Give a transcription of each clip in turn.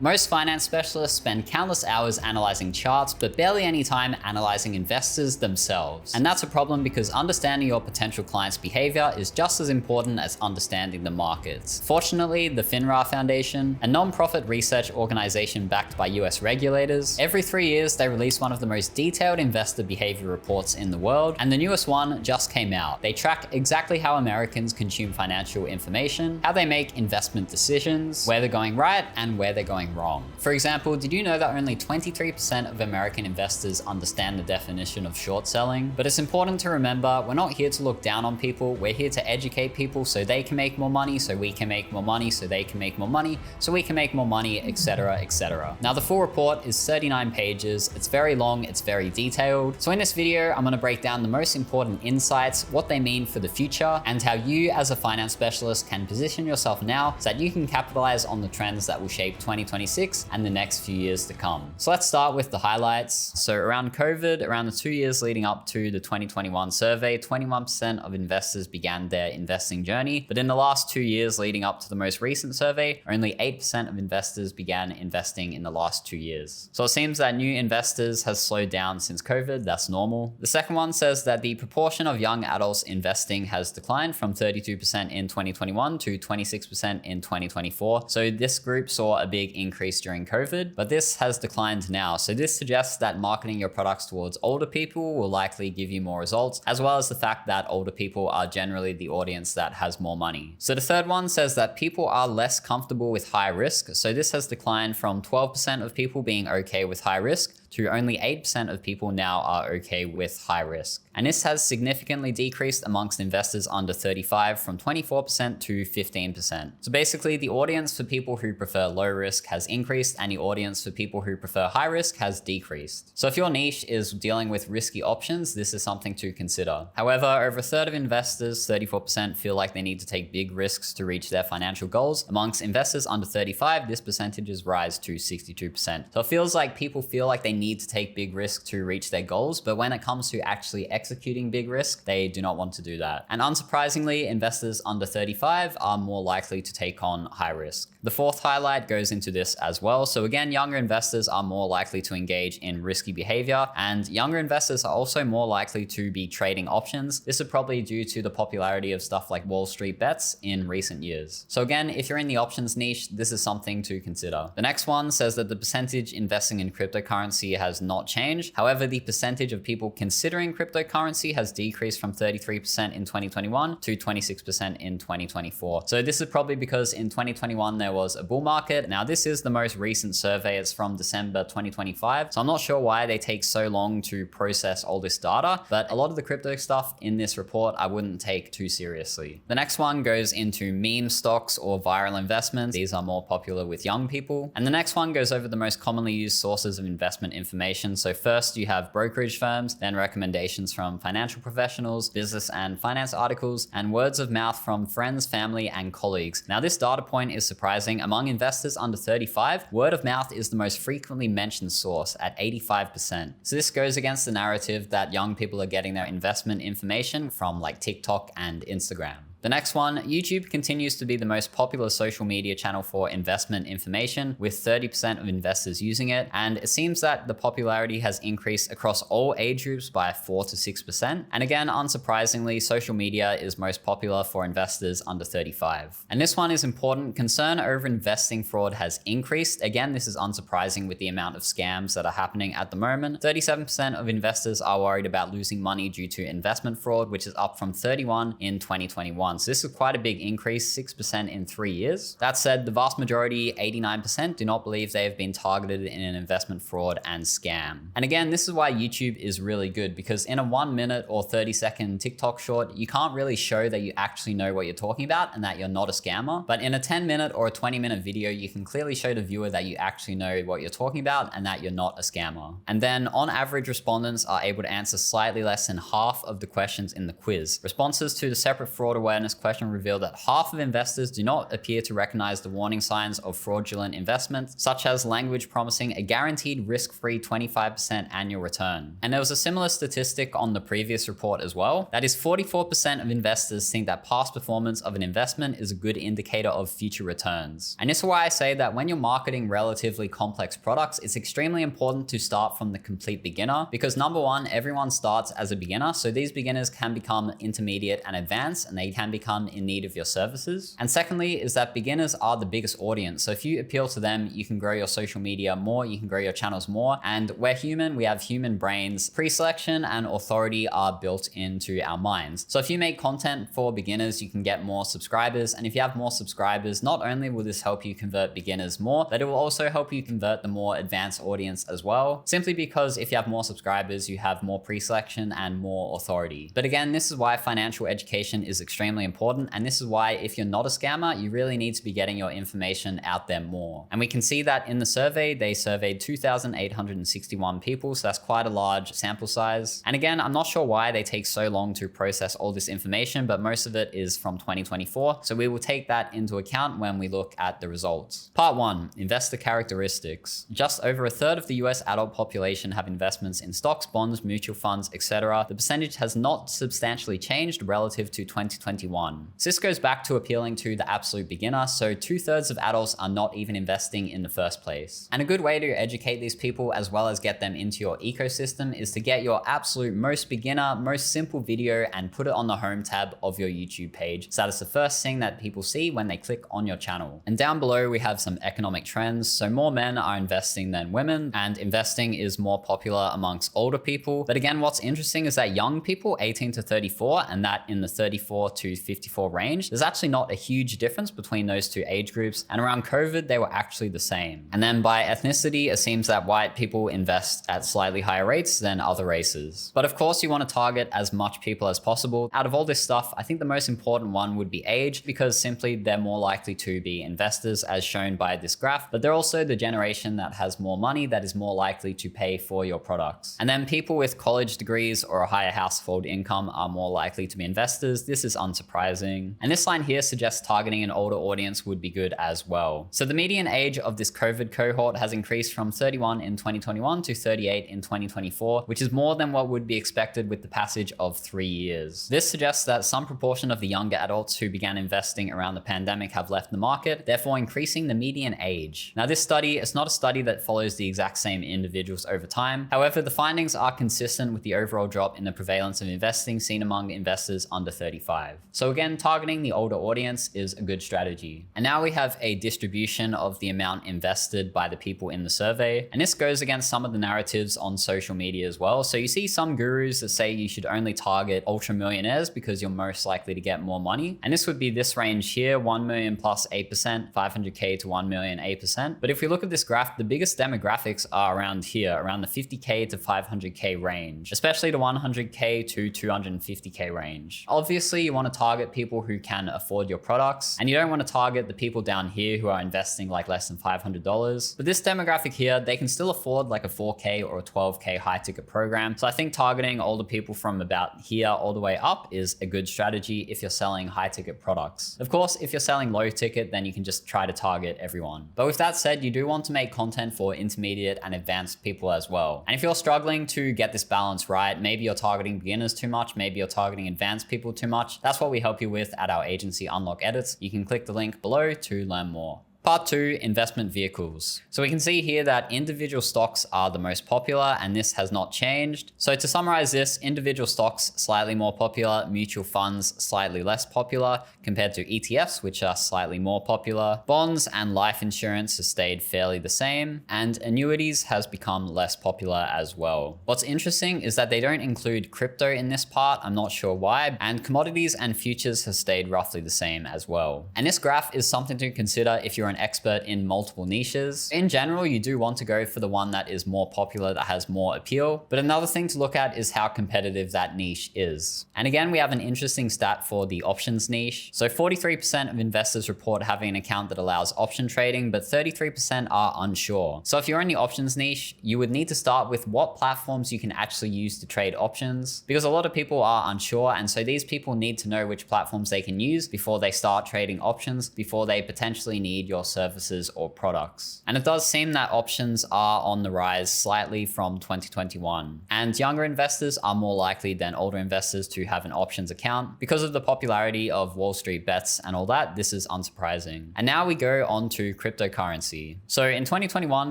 Most finance specialists spend countless hours analyzing charts, but barely any time analyzing investors themselves. And that's a problem because understanding your potential client's behavior is just as important as understanding the markets. Fortunately, the FINRA Foundation, a non-profit research organization backed by US regulators, every 3 years they release one of the most detailed investor behavior reports in the world, and the newest one just came out. They track exactly how Americans consume financial information, how they make investment decisions, where they're going right and where they're going wrong. For example, did you know that only 23% of American investors understand the definition of short selling? But it's important to remember, we're not here to look down on people, we're here to educate people so they can make more money, so we can make more money, so they can make more money, so we can make more money, etc., etc. Now the full report is 39 pages, it's very long, it's very detailed. So in this video, I'm gonna break down the most important insights, what they mean for the future, and how you as a finance specialist can position yourself now so that you can capitalize on the trends that will shape 2026 and the next few years to come. So let's start with the highlights. So around COVID, around the 2 years leading up to the 2021 survey, 21% of investors began their investing journey. But in the last 2 years leading up to the most recent survey, only 8% of investors began investing in the last 2 years. So it seems that new investors has slowed down since COVID. That's normal. The second one says that the proportion of young adults investing has declined from 32% in 2021 to 26% in 2024. So this group saw a big increase during COVID, but this has declined now. So this suggests that marketing your products towards older people will likely give you more results, as well as the fact that older people are generally the audience that has more money. So the third one says that people are less comfortable with high risk. So this has declined from 12% of people being okay with high risk to only 8% of people now are okay with high risk. And this has significantly decreased amongst investors under 35 from 24% to 15%. So basically the audience for people who prefer low risk has increased and the audience for people who prefer high risk has decreased. So if your niche is dealing with risky options, this is something to consider. However, over a third of investors, 34%, feel like they need to take big risks to reach their financial goals. Amongst investors under 35, this percentage has risen to 62%. So it feels like people feel like they need to take big risks to reach their goals, but when it comes to actually executing big risk, they do not want to do that. And unsurprisingly, investors under 35 are more likely to take on high risk. The fourth highlight goes into this as well. So again, younger investors are more likely to engage in risky behavior, and younger investors are also more likely to be trading options. This is probably due to the popularity of stuff like Wall Street bets in recent years. So again, if you're in the options niche, this is something to consider. The next one says that the percentage investing in cryptocurrency has not changed. However, the percentage of people considering cryptocurrency has decreased from 33% in 2021 to 26% in 2024. So this is probably because in 2021 there was a bull market. Now this is the most recent survey, it's from December 2025. So I'm not sure why they take so long to process all this data, but a lot of the crypto stuff in this report I wouldn't take too seriously. The next one goes into meme stocks or viral investments. These are more popular with young people. And the next one goes over the most commonly used sources of investment information. So first you have brokerage firms, then recommendations from financial professionals, business and finance articles, and words of mouth from friends, family, and colleagues. Now this data point is surprising. Among investors under 35, word of mouth is the most frequently mentioned source at 85%. So this goes against the narrative that young people are getting their investment information from like TikTok and Instagram. The next one, YouTube continues to be the most popular social media channel for investment information, with 30% of investors using it. And it seems that the popularity has increased across all age groups by 4 to 6%. And again, unsurprisingly, social media is most popular for investors under 35. And this one is important. Concern over investing fraud has increased. Again, this is unsurprising with the amount of scams that are happening at the moment. 37% of investors are worried about losing money due to investment fraud, which is up from 31% in 2021. So this is quite a big increase, 6% in 3 years. That said, the vast majority, 89%, do not believe they have been targeted in an investment fraud and scam. And again, this is why YouTube is really good, because in a 1 minute or 30-second TikTok short, you can't really show that you actually know what you're talking about and that you're not a scammer. But in a 10-minute or a 20-minute video, you can clearly show the viewer that you actually know what you're talking about and that you're not a scammer. And then on average, respondents are able to answer slightly less than half of the questions in the quiz. Responses to the separate fraud aware awareness question revealed that half of investors do not appear to recognize the warning signs of fraudulent investments, such as language promising a guaranteed risk-free 25% annual return. And there was a similar statistic on the previous report as well. That is 44% of investors think that past performance of an investment is a good indicator of future returns. And this is why I say that when you're marketing relatively complex products, it's extremely important to start from the complete beginner, because number one, everyone starts as a beginner. So these beginners can become intermediate and advanced, and they can become in need of your services. And secondly is that beginners are the biggest audience. So if you appeal to them, you can grow your social media more, you can grow your channels more. And we're human, we have human brains. Pre-selection and authority are built into our minds. So if you make content for beginners, you can get more subscribers. And if you have more subscribers, not only will this help you convert beginners more, but it will also help you convert the more advanced audience as well. Simply because if you have more subscribers, you have more pre-selection and more authority. But again, this is why financial education is extremely important. And this is why if you're not a scammer, you really need to be getting your information out there more. And we can see that in the survey, they surveyed 2,861 people. So that's quite a large sample size. And again, I'm not sure why they take so long to process all this information, but most of it is from 2024. So we will take that into account when we look at the results. Part 1, investor characteristics. Just over a third of the US adult population have investments in stocks, bonds, mutual funds, etc. The percentage has not substantially changed relative to 2021. So this goes back to appealing to the absolute beginner. So 2/3 of adults are not even investing in the first place. And a good way to educate these people as well as get them into your ecosystem is to get your absolute most beginner, most simple video and put it on the home tab of your YouTube page. So that is the first thing that people see when they click on your channel. And down below, we have some economic trends. So more men are investing than women, and investing is more popular amongst older people. But again, what's interesting is that young people, 18 to 34, and that in the 34 to 54 range, there's actually not a huge difference between those two age groups. And around COVID, they were actually the same. And then by ethnicity, it seems that white people invest at slightly higher rates than other races. But of course, you want to target as much people as possible. Out of all this stuff, I think the most important one would be age, because simply they're more likely to be investors as shown by this graph, but they're also the generation that has more money that is more likely to pay for your products. And then people with college degrees or a higher household income are more likely to be investors. This is unsurprising. And this line here suggests targeting an older audience would be good as well. So the median age of this COVID cohort has increased from 31 in 2021 to 38 in 2024, which is more than what would be expected with the passage of 3 years. This suggests that some proportion of the younger adults who began investing around the pandemic have left the market, therefore increasing the median age. Now this study is not a study that follows the exact same individuals over time. However, the findings are consistent with the overall drop in the prevalence of investing seen among investors under 35. So again, targeting the older audience is a good strategy. And now we have a distribution of the amount invested by the people in the survey. And this goes against some of the narratives on social media as well. So you see some gurus that say you should only target ultra millionaires because you're most likely to get more money. And this would be this range here, 1 million plus 8%, 500K to 1 million, 8%. But if we look at this graph, the biggest demographics are around here, around the 50K to 500K range, especially the 100K to 250K range. Obviously, you want to target people who can afford your products, and you don't want to target the people down here who are investing like less than $500. But this demographic here, they can still afford like a 4K or a 12K high ticket program. So I think targeting older people from about here all the way up is a good strategy if you're selling high ticket products. Of course, if you're selling low ticket, then you can just try to target everyone. But with that said, you do want to make content for intermediate and advanced people as well. And if you're struggling to get this balance right, maybe you're targeting beginners too much, maybe you're targeting advanced people too much, that's what we help you with at our agency Unlock Edits. You can click the link below to learn more. Part 2, investment vehicles. So we can see here that individual stocks are the most popular, and this has not changed. So to summarize this, individual stocks slightly more popular, mutual funds slightly less popular compared to ETFs, which are slightly more popular. Bonds and life insurance has stayed fairly the same, and annuities has become less popular as well. What's interesting is that they don't include crypto in this part. I'm not sure why. And commodities and futures has stayed roughly the same as well. And this graph is something to consider if you're an an expert in multiple niches. In general, you do want to go for the one that is more popular, that has more appeal. But another thing to look at is how competitive that niche is. And again, we have an interesting stat for the options niche. So 43% of investors report having an account that allows option trading, but 33% are unsure. So if you're in the options niche, you would need to start with what platforms you can actually use to trade options, because a lot of people are unsure. And so these people need to know which platforms they can use before they start trading options, before they potentially need your services or products. And it does seem that options are on the rise slightly from 2021. And younger investors are more likely than older investors to have an options account. Because of the popularity of Wall Street bets and all that, this is unsurprising. And now we go on to cryptocurrency. So in 2021,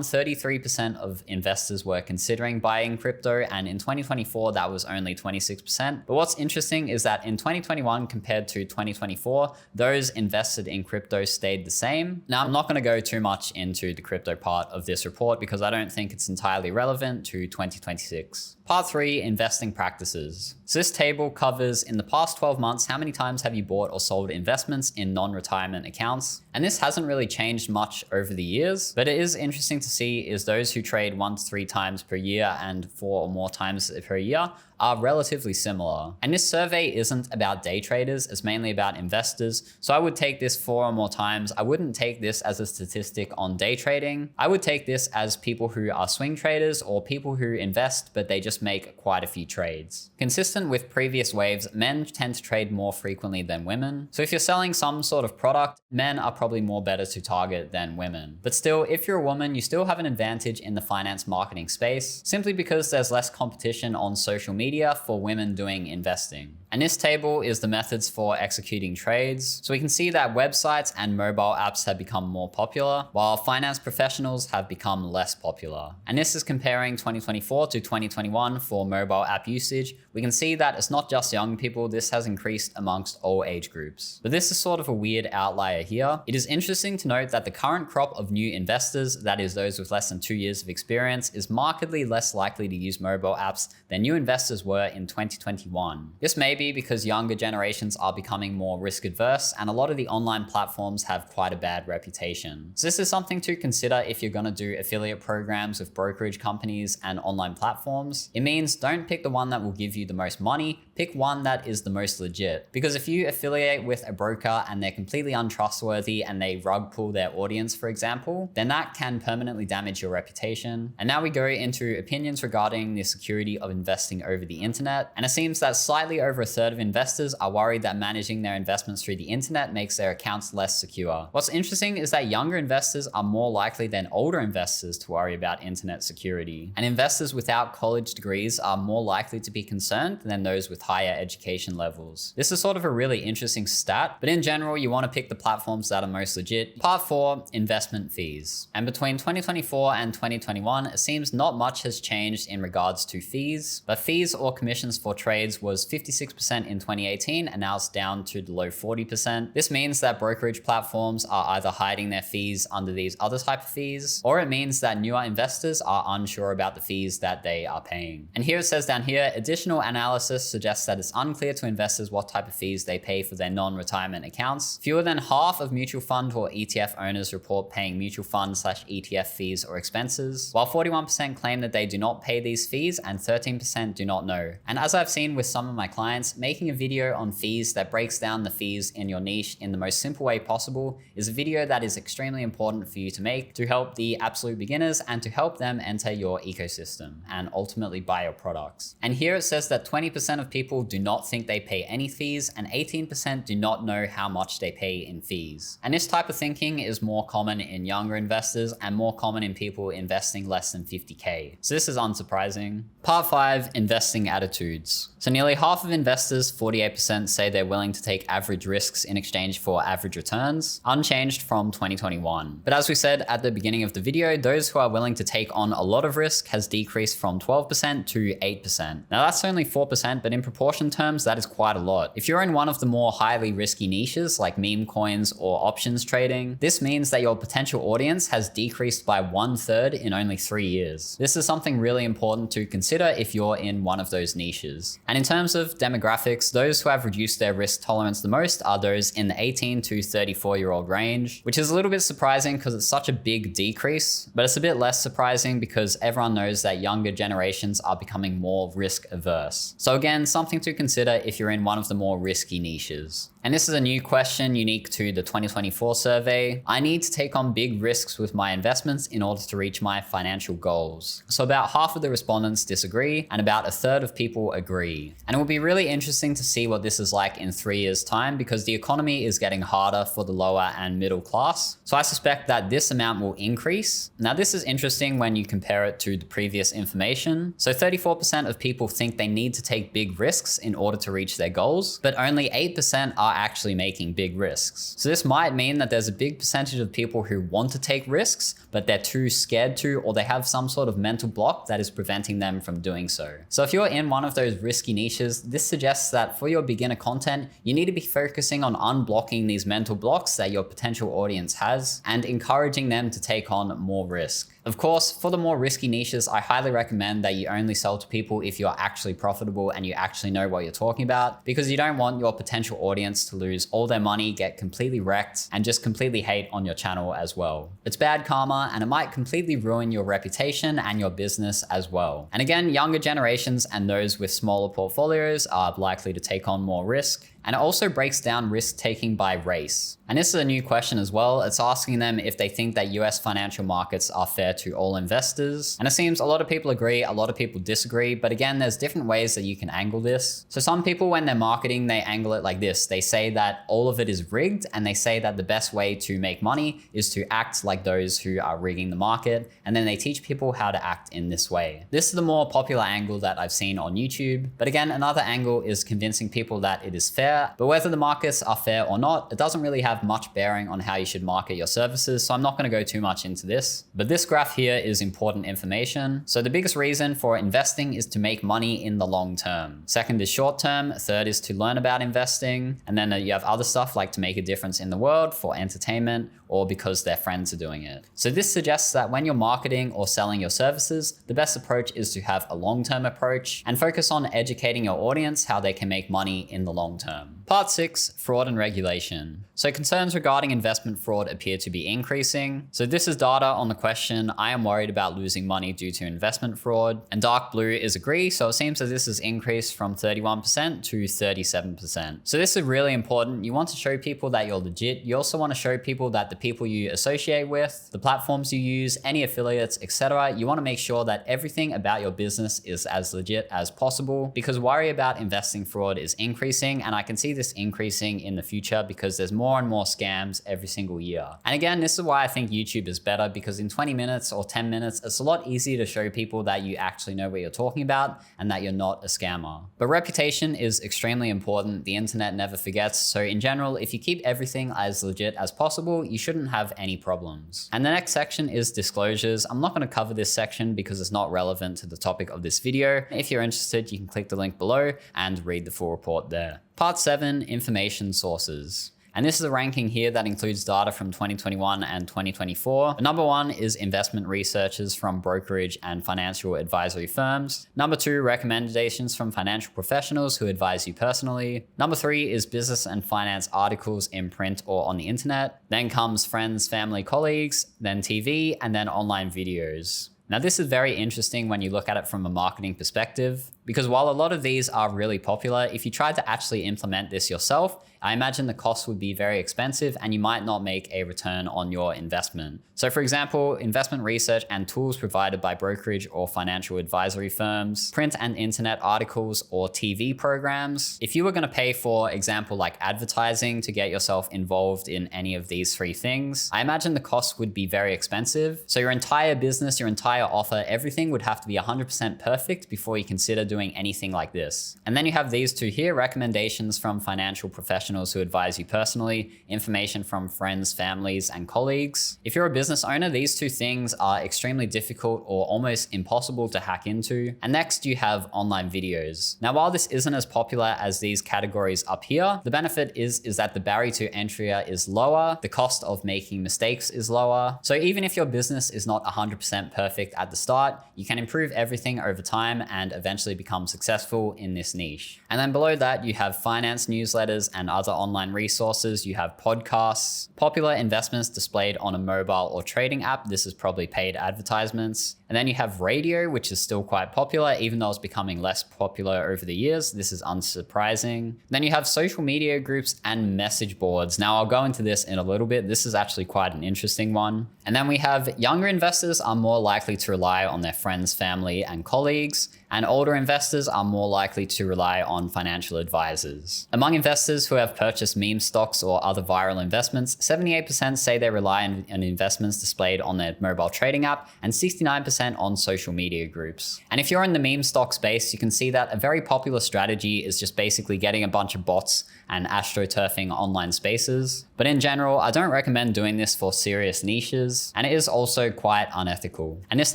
33% of investors were considering buying crypto, and in 2024, that was only 26%. But what's interesting is that in 2021 compared to 2024, those invested in crypto stayed the same. Now, I'm not going to go too much into the crypto part of this report because I don't think it's entirely relevant to 2026. Part 3, investing practices. So this table covers in the past 12 months, how many times have you bought or sold investments in non-retirement accounts? And this hasn't really changed much over the years, but it is interesting to see is those who trade 1 to 3 times per year and 4 or more times per year are relatively similar. And this survey isn't about day traders, it's mainly about investors. So I would take this 4 or more times. I wouldn't take this as a statistic on day trading. I would take this as people who are swing traders or people who invest, but they just make quite a few trades. Consistent with previous waves, men tend to trade more frequently than women. So if you're selling some sort of product, men are probably more better to target than women. But still, if you're a woman, you still have an advantage in the finance marketing space, simply because there's less competition on social media for women doing investing. And this table is the methods for executing trades. So we can see that websites and mobile apps have become more popular, while finance professionals have become less popular. And this is comparing 2024 to 2021 for mobile app usage. We can see that it's not just young people, this has increased amongst all age groups. But this is sort of a weird outlier here. It is interesting to note that the current crop of new investors, that is those with less than 2 years of experience, is markedly less likely to use mobile apps than new investors were in 2021. This may be because younger generations are becoming more risk adverse, and a lot of the online platforms have quite a bad reputation. So this is something to consider if you're going to do affiliate programs with brokerage companies and online platforms. It means don't pick the one that will give you the most money, pick one that is the most legit. Because if you affiliate with a broker and they're completely untrustworthy and they rug pull their audience, for example, then that can permanently damage your reputation. And now we go into opinions regarding the security of investing over the internet. And it seems that slightly over a third of investors are worried that managing their investments through the internet makes their accounts less secure. What's interesting is that younger investors are more likely than older investors to worry about internet security. And investors without college degrees are more likely to be concerned than those with higher education levels. This is sort of a really interesting stat, but in general, you want to pick the platforms that are most legit. Part 4, investment fees. And between 2024 and 2021, it seems not much has changed in regards to fees, but fees or commissions for trades was 56% in 2018, and now it's down to the low 40%. This means that brokerage platforms are either hiding their fees under these other type of fees, or it means that newer investors are unsure about the fees that they are paying. And here it says down here, additional analysis suggests that it's unclear to investors what type of fees they pay for their non-retirement accounts. Fewer than half of mutual fund or ETF owners report paying mutual fund/ETF fees or expenses, while 41% claim that they do not pay these fees and 13% do not know. And as I've seen with some of my clients, making a video on fees that breaks down the fees in your niche in the most simple way possible is a video that is extremely important for you to make to help the absolute beginners and to help them enter your ecosystem and ultimately buy your products. And here it says that 20% of people do not think they pay any fees and 18% do not know how much they pay in fees. And this type of thinking is more common in younger investors and more common in people investing less than 50K. So this is unsurprising. Part 5, investing attitudes. So nearly half of investors, 48%, say they're willing to take average risks in exchange for average returns, unchanged from 2021. But as we said at the beginning of the video, those who are willing to take on a lot of risk has decreased from 12% to 8%. Now that's only 4%, but in proportion terms, that is quite a lot. If you're in one of the more highly risky niches like meme coins or options trading, this means that your potential audience has decreased by 1/3 in only 3 years. This is something really important to consider if you're in one of those niches. And in terms of demographics, demographics, those who have reduced their risk tolerance the most are those in the 18 to 34-year-old range, which is a little bit surprising because it's such a big decrease, but it's a bit less surprising because everyone knows that younger generations are becoming more risk averse. So again, something to consider if you're in one of the more risky niches. And this is a new question unique to the 2024 survey. I need to take on big risks with my investments in order to reach my financial goals. So about half of the respondents disagree and about a third of people agree. And it will be really interesting to see what this is like in 3 years' time because the economy is getting harder for the lower and middle class. So I suspect that this amount will increase. Now this is interesting when you compare it to the previous information. So 34% of people think they need to take big risks in order to reach their goals, but only 8% are actually making big risks. So this might mean that there's a big percentage of people who want to take risks, but they're too scared to, or they have some sort of mental block that is preventing them from doing so. So if you're in one of those risky niches, this suggests that for your beginner content, you need to be focusing on unblocking these mental blocks that your potential audience has and encouraging them to take on more risk. Of course, for the more risky niches, I highly recommend that you only sell to people if you're actually profitable and you actually know what you're talking about, because you don't want your potential audience to lose all their money, get completely wrecked, and just completely hate on your channel as well. It's bad karma and it might completely ruin your reputation and your business as well. And again, younger generations and those with smaller portfolios are likely to take on more risk. And it also breaks down risk taking by race. And this is a new question as well. It's asking them if they think that US financial markets are fair to all investors. And it seems a lot of people agree, a lot of people disagree, but again, there's different ways that you can angle this. So some people, when they're marketing, they angle it like this. They say that all of it is rigged, and they say that the best way to make money is to act like those who are rigging the market. And then they teach people how to act in this way. This is the more popular angle that I've seen on YouTube. But again, another angle is convincing people that it is fair. But whether the markets are fair or not, it doesn't really have much bearing on how you should market your services, so I'm not going to go too much into this. But this graph here is important information. So the biggest reason for investing is to make money in the long term. Second is short term. Third is to learn about investing. And then you have other stuff like to make a difference in the world, for entertainment, or because their friends are doing it. So this suggests that when you're marketing or selling your services, the best approach is to have a long-term approach and focus on educating your audience how they can make money in the long term. Part 6, fraud and regulation. So concerns regarding investment fraud appear to be increasing. So this is data on the question, I am worried about losing money due to investment fraud. And dark blue is agree, so it seems that this has increased from 31% to 37%. So this is really important. You want to show people that you're legit. You also want to show people that the people you associate with, the platforms you use, any affiliates, etc. You want to make sure that everything about your business is as legit as possible, because worry about investing fraud is increasing, and I can see this increasing in the future because there's more and more scams every single year. And again, this is why I think YouTube is better, because in 20 minutes or 10 minutes, it's a lot easier to show people that you actually know what you're talking about and that you're not a scammer. But reputation is extremely important. The internet never forgets. So in general, if you keep everything as legit as possible, you shouldn't have any problems. And the next section is disclosures. I'm not going to cover this section because it's not relevant to the topic of this video. If you're interested, you can click the link below and read the full report there. Part 7, information sources. And this is a ranking here that includes data from 2021 and 2024. Number 1 is investment researchers from brokerage and financial advisory firms. Number 2, recommendations from financial professionals who advise you personally. Number 3 is business and finance articles in print or on the internet. Then comes friends, family, colleagues, then TV, and then online videos. Now, this is very interesting when you look at it from a marketing perspective, because while a lot of these are really popular, if you tried to actually implement this yourself, I imagine the cost would be very expensive and you might not make a return on your investment. So for example, investment research and tools provided by brokerage or financial advisory firms, print and internet articles or TV programs. If you were going to pay for example like advertising to get yourself involved in any of these 3 things, I imagine the cost would be very expensive. So your entire business, your entire offer, everything would have to be 100% perfect before you consider doing anything like this. And then you have these 2 here, recommendations from financial professionals who advise you personally, information from friends, families, and colleagues. If you're a business owner, these 2 things are extremely difficult or almost impossible to hack into. And next you have online videos. Now, while this isn't as popular as these categories up here, the benefit is that the barrier to entry is lower, the cost of making mistakes is lower. So even if your business is not 100% perfect at the start, you can improve everything over time and eventually become become successful in this niche. And then below that, you have finance newsletters and other online resources. You have podcasts, popular investments displayed on a mobile or trading app. This is probably paid advertisements. And then you have radio, which is still quite popular, even though it's becoming less popular over the years. This is unsurprising. Then you have social media groups and message boards. Now I'll go into this in a little bit. This is actually quite an interesting one. And then we have younger investors are more likely to rely on their friends, family, and colleagues. And older investors are more likely to rely on financial advisors. Among investors who have purchased meme stocks or other viral investments, 78% say they rely on investments displayed on their mobile trading app and 69% on social media groups. And if you're in the meme stock space, you can see that a very popular strategy is just basically getting a bunch of bots and astroturfing online spaces. But in general, I don't recommend doing this for serious niches, and it is also quite unethical. And this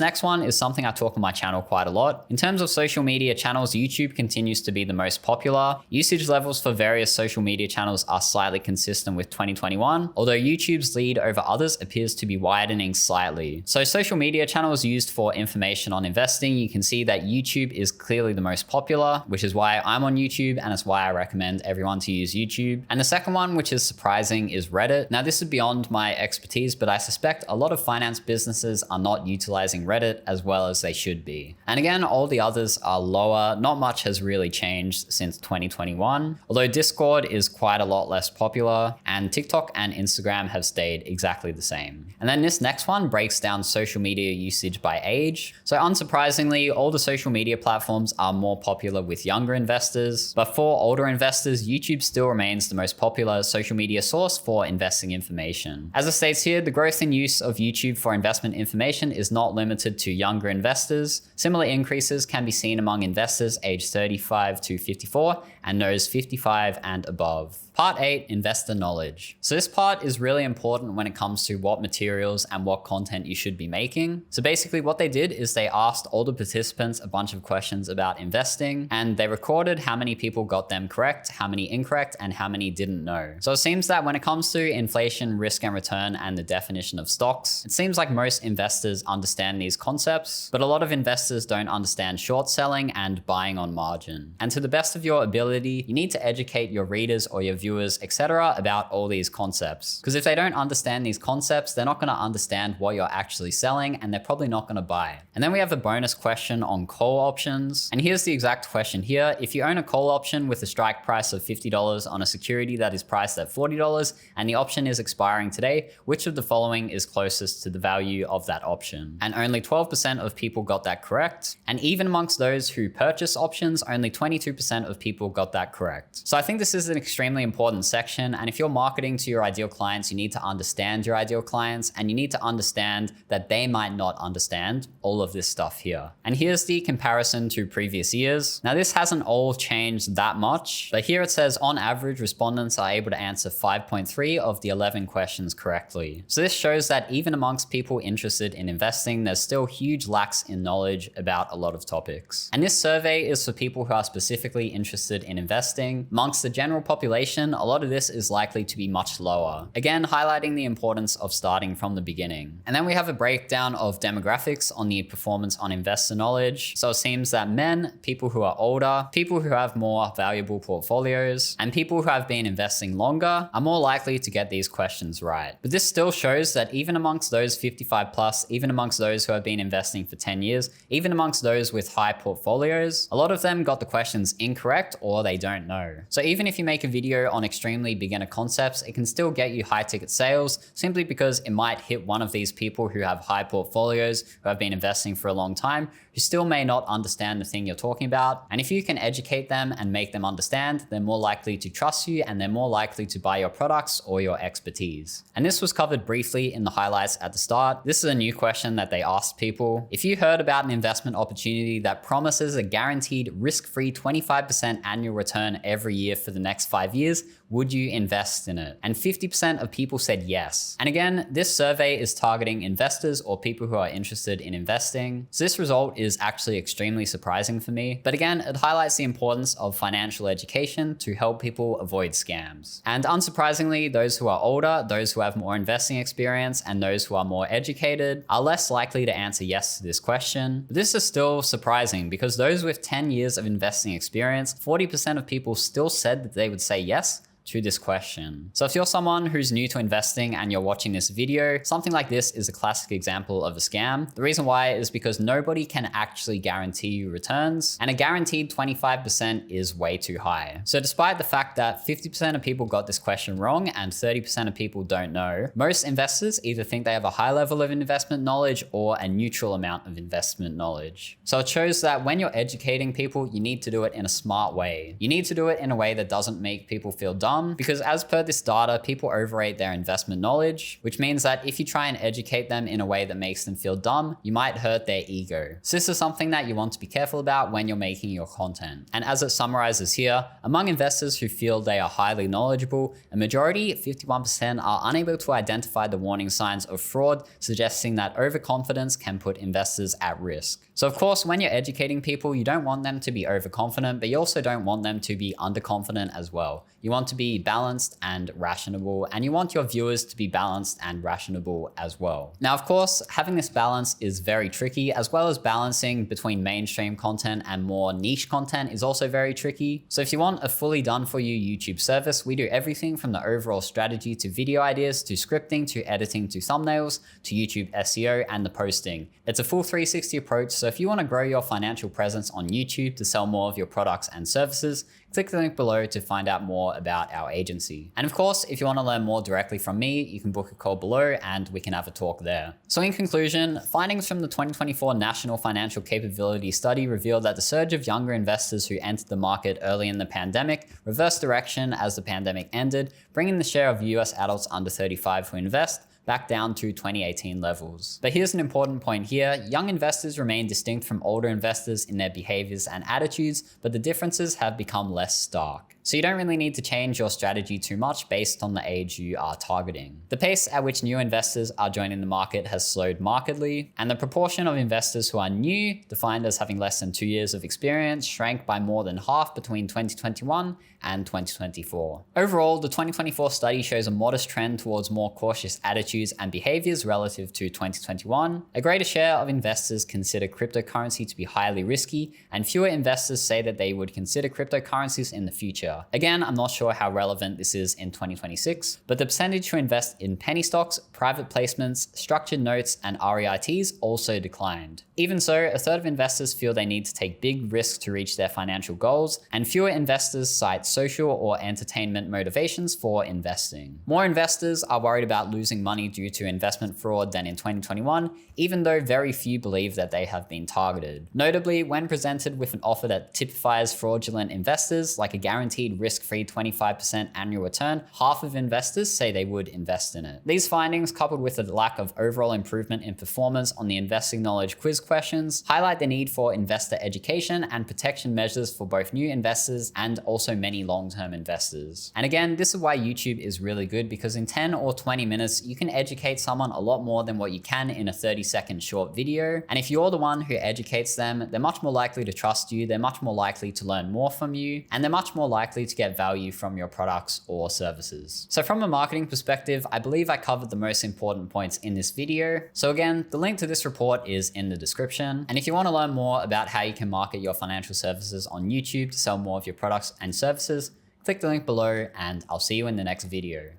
next one is something I talk on my channel quite a lot. In terms of social media channels, YouTube continues to be the most popular. Usage levels for various social media channels are slightly consistent with 2021, although YouTube's lead over others appears to be widening slightly. So social media channels used for information on investing, you can see that YouTube is clearly the most popular, which is why I'm on YouTube, and it's why I recommend everyone to use YouTube. And the second one, which is surprising, is Reddit. Now this is beyond my expertise, but I suspect a lot of finance businesses are not utilizing Reddit as well as they should be. And again, all the others are lower. Not much has really changed since 2021, although Discord is quite a lot less popular, and TikTok and Instagram have stayed exactly the same. And then this next one breaks down social media usage by age. So unsurprisingly, all the social media platforms are more popular with younger investors, but for older investors, YouTube still remains the most popular social media source for investing information. As it states here, the growth in use of YouTube for investment information is not limited to younger investors. Similar increases can be seen among investors aged 35 to 54 and those 55 and above. Part 8, investor knowledge. So this part is really important when it comes to what materials and what content you should be making. So basically what they did is they asked all the participants a bunch of questions about investing, and they recorded how many people got them correct, how many incorrect, and how many didn't know. So it seems that when it comes to inflation, risk and return, and the definition of stocks, it seems like most investors understand these concepts, but a lot of investors don't understand short selling and buying on margin. And to the best of your ability, you need to educate your readers or your viewers, etc. about all these concepts. Because if they don't understand these concepts, they're not going to understand what you're actually selling, and they're probably not going to buy. And then we have a bonus question on call options. And here's the exact question here. If you own a call option with a strike price of $50 on a security that is priced at $40 and the option is expiring today, which of the following is closest to the value of that option? And only 12% of people got that correct. And even amongst those who purchase options, only 22% of people got that correct. So I think this is an extremely important section. And if you're marketing to your ideal clients, you need to understand your ideal clients, and you need to understand that they might not understand all of this stuff here. And here's the comparison to previous years. Now this hasn't all changed that much, but here it says on average, respondents are able to answer 5.3 of the 11 questions correctly. So this shows that even amongst people interested in investing, there's still huge lacks in knowledge about a lot of topics. And this survey is for people who are specifically interested in investing. Amongst the general population, a lot of this is likely to be much lower. Again, highlighting the importance of starting from the beginning. And then we have a breakdown of demographics on the performance on investor knowledge. So it seems that men, people who are older, people who have more valuable portfolios, and people who have been investing longer are more likely to get these questions right. But this still shows that even amongst those 55 plus, even amongst those who have been investing for 10 years, even amongst those with high portfolios, a lot of them got the questions incorrect or they don't know. So even if you make a video on extremely beginner concepts, it can still get you high ticket sales simply because it might hit one of these people who have high portfolios, who have been investing for a long time, who still may not understand the thing you're talking about. And if you can educate them and make them understand, they're more likely to trust you and they're more likely to buy your products or your expertise. And this was covered briefly in the highlights at the start. This is a new question that they asked people. If you heard about an investment opportunity that promises a guaranteed risk-free 25% annual return every year for the next 5 years, would you invest in it? And 50% of people said yes. And again, this survey is targeting investors or people who are interested in investing. So this result is actually extremely surprising for me. But again, it highlights the importance of financial education to help people avoid scams. And unsurprisingly, those who are older, those who have more investing experience, and those who are more educated are less likely to answer yes to this question. But this is still surprising because those with 10 years of investing experience, 40% of people still said that they would say yes to this question. So if you're someone who's new to investing and you're watching this video, something like this is a classic example of a scam. The reason why is because nobody can actually guarantee you returns, and a guaranteed 25% is way too high. So despite the fact that 50% of people got this question wrong and 30% of people don't know, most investors either think they have a high level of investment knowledge or a neutral amount of investment knowledge. So it shows that when you're educating people, you need to do it in a smart way. You need to do it in a way that doesn't make people feel dumb, because as per this data, people overrate their investment knowledge, which means that if you try and educate them in a way that makes them feel dumb, you might hurt their ego. So this is something that you want to be careful about when you're making your content. And as it summarizes here, among investors who feel they are highly knowledgeable, a majority, 51%, are unable to identify the warning signs of fraud, suggesting that overconfidence can put investors at risk. So of course, when you're educating people, you don't want them to be overconfident, but you also don't want them to be underconfident as well. You want to be balanced and rational, and you want your viewers to be balanced and rational as well. Now, of course, having this balance is very tricky, as well as balancing between mainstream content and more niche content is also very tricky. So if you want a fully done for you YouTube service, we do everything from the overall strategy to video ideas, to scripting, to editing, to thumbnails, to YouTube SEO and the posting. It's a full 360 approach. So if you want to grow your financial presence on YouTube to sell more of your products and services, click the link below to find out more about our agency. And of course, if you want to learn more directly from me, you can book a call below and we can have a talk there. So in conclusion, findings from the 2024 National Financial Capability Study revealed that the surge of younger investors who entered the market early in the pandemic reversed direction as the pandemic ended, bringing the share of US adults under 35 who invest back down to 2018 levels. But here's an important point here. Young investors remain distinct from older investors in their behaviors and attitudes, but the differences have become less stark. So you don't really need to change your strategy too much based on the age you are targeting. The pace at which new investors are joining the market has slowed markedly, and the proportion of investors who are new, defined as having less than 2 years of experience, shrank by more than half between 2021 and 2024. Overall, the 2024 study shows a modest trend towards more cautious attitudes and behaviors relative to 2021. A greater share of investors consider cryptocurrency to be highly risky, and fewer investors say that they would consider cryptocurrencies in the future. Again, I'm not sure how relevant this is in 2026, but the percentage who invest in penny stocks, private placements, structured notes, and REITs also declined. Even so, a third of investors feel they need to take big risks to reach their financial goals, and fewer investors cite social or entertainment motivations for investing. More investors are worried about losing money due to investment fraud than in 2021, even though very few believe that they have been targeted. Notably, when presented with an offer that typifies fraudulent investors, like a guaranteed risk-free 25% annual return, half of investors say they would invest in it. These findings, coupled with a lack of overall improvement in performance on the investing knowledge quiz questions, highlight the need for investor education and protection measures for both new investors and also many long-term investors. And again, this is why YouTube is really good, because in 10 or 20 minutes, you can educate someone a lot more than what you can in a 30-second short video. And if you're the one who educates them, they're much more likely to trust you, they're much more likely to learn more from you, and they're much more likely to get value from your products or services. So from a marketing perspective, I believe I covered the most important points in this video. So again, the link to this report is in the description. And if you want to learn more about how you can market your financial services on YouTube to sell more of your products and services, click the link below and I'll see you in the next video.